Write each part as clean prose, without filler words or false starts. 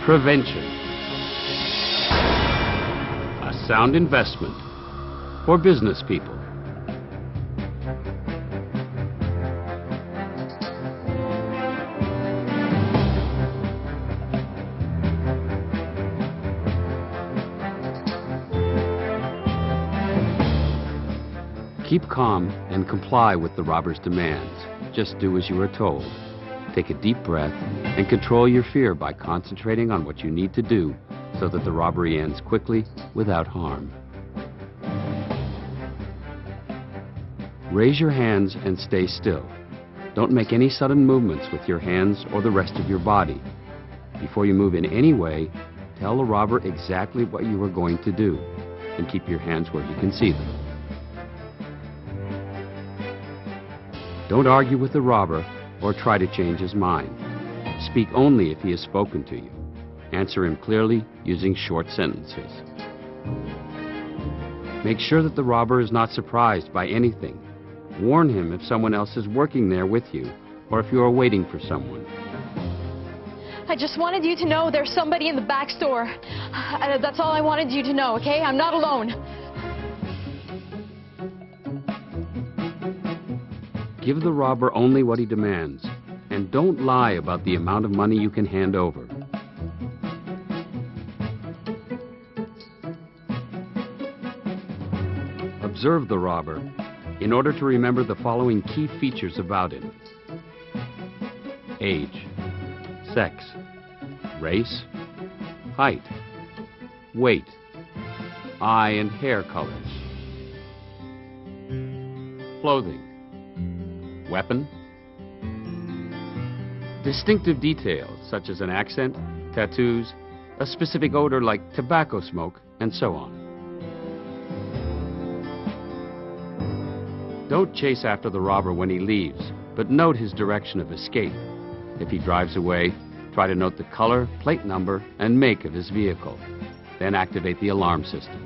Prevention. A sound investment for business people. Keep calm and comply with the robber's demands. Just do as you are told. Take a deep breath and control your fear by concentrating on what you need to do so that the robbery ends quickly without harm. Raise your hands and stay still. Don't make any sudden movements with your hands or the rest of your body. Before you move in any way, tell the robber exactly what you are going to do and keep your hands where he can see them. Don't argue with the robber or try to change his mind. Speak only if he has spoken to you. Answer him clearly using short sentences. Make sure that the robber is not surprised by anything. Warn him if someone else is working there with you or if you are waiting for someone. I just wanted you to know there's somebody in the back store. That's all I wanted you to know, okay? I'm not alone. Give the robber only what he demands, and don't lie about the amount of money you can hand over. Observe the robber in order to remember the following key features about him: age, sex, race, height, weight, eye and hair colors, clothing, weapon, distinctive details such as an accent, tattoos, a specific odor like tobacco smoke, and so on. Don't chase after the robber when he leaves, but note his direction of escape. If he drives away, try to note the color, plate number, and make of his vehicle. Then activate the alarm system.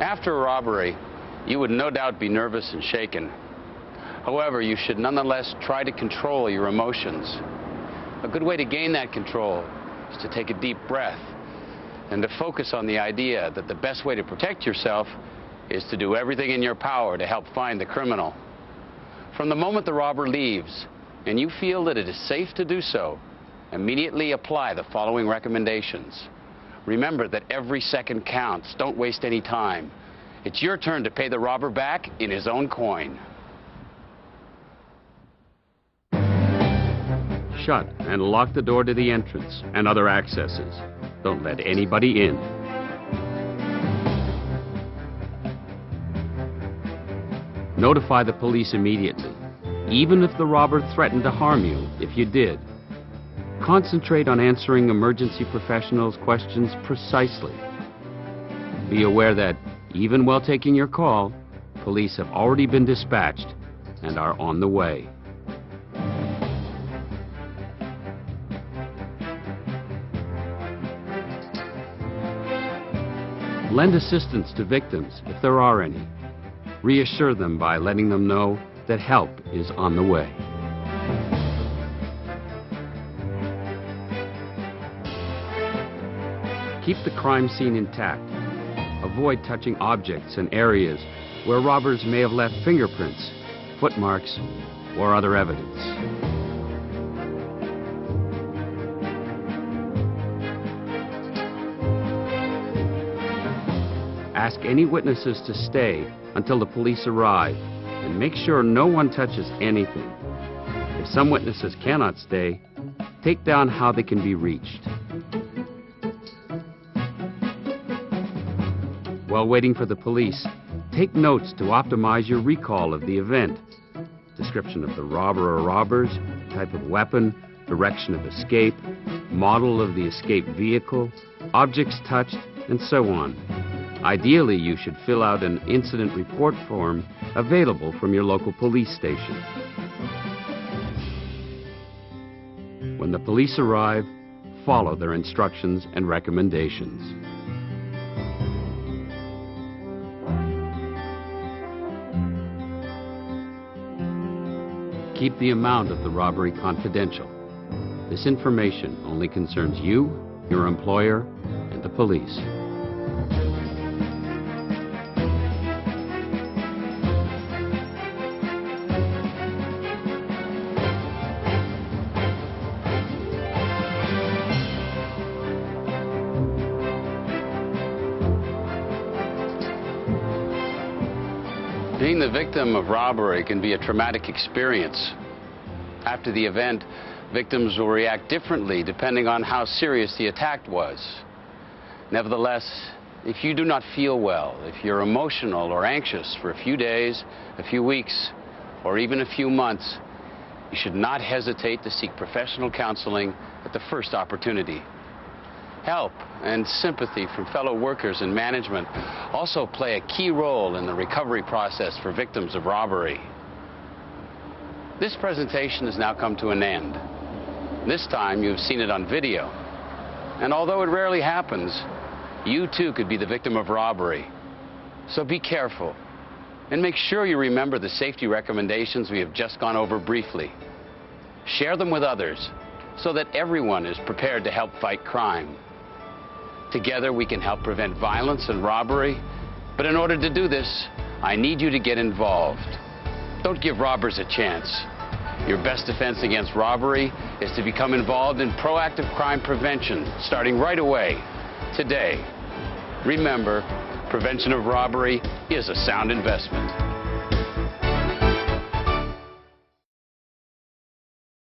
After a robbery, you would no doubt be nervous and shaken. However, you should nonetheless try to control your emotions. A good way to gain that control is to take a deep breath and to focus on the idea that the best way to protect yourself is to do everything in your power to help find the criminal. From the moment the robber leaves and you feel that it is safe to do so, immediately apply the following recommendations. Remember that every second counts. Don't waste any time. It's your turn to pay the robber back in his own coin. Shut and lock the door to the entrance and other accesses. Don't let anybody in. Notify the police immediately, even if the robber threatened to harm you if you did. Concentrate on answering emergency professionals' questions precisely. Be aware that, even while taking your call, police have already been dispatched and are on the way. Lend assistance to victims if there are any. Reassure them by letting them know that help is on the way. Keep the crime scene intact. Avoid touching objects and areas where robbers may have left fingerprints, footmarks, or other evidence. Ask any witnesses to stay until the police arrive, and make sure no one touches anything. If some witnesses cannot stay, take down how they can be reached. While waiting for the police, take notes to optimize your recall of the event. Description of the robber or robbers, type of weapon, direction of escape, model of the escaped vehicle, objects touched, and so on. Ideally, you should fill out an incident report form available from your local police station. When the police arrive, follow their instructions and recommendations. Keep the amount of the robbery confidential. This information only concerns you, your employer, and the police. Being the victim of robbery can be a traumatic experience. After the event, victims will react differently depending on how serious the attack was. Nevertheless, if you do not feel well, if you're emotional or anxious for a few days, a few weeks, or even a few months, you should not hesitate to seek professional counseling at the first opportunity. Help and sympathy from fellow workers and management also play a key role in the recovery process for victims of robbery. This presentation has now come to an end. This time you've seen it on video. And although it rarely happens, you too could be the victim of robbery. So be careful and make sure you remember the safety recommendations we have just gone over briefly. Share them with others so that everyone is prepared to help fight crime. Together we can help prevent violence and robbery, but in order to do this, I need you to get involved. Don't give robbers a chance. Your best defense against robbery is to become involved in proactive crime prevention, starting right away, today. Remember, prevention of robbery is a sound investment.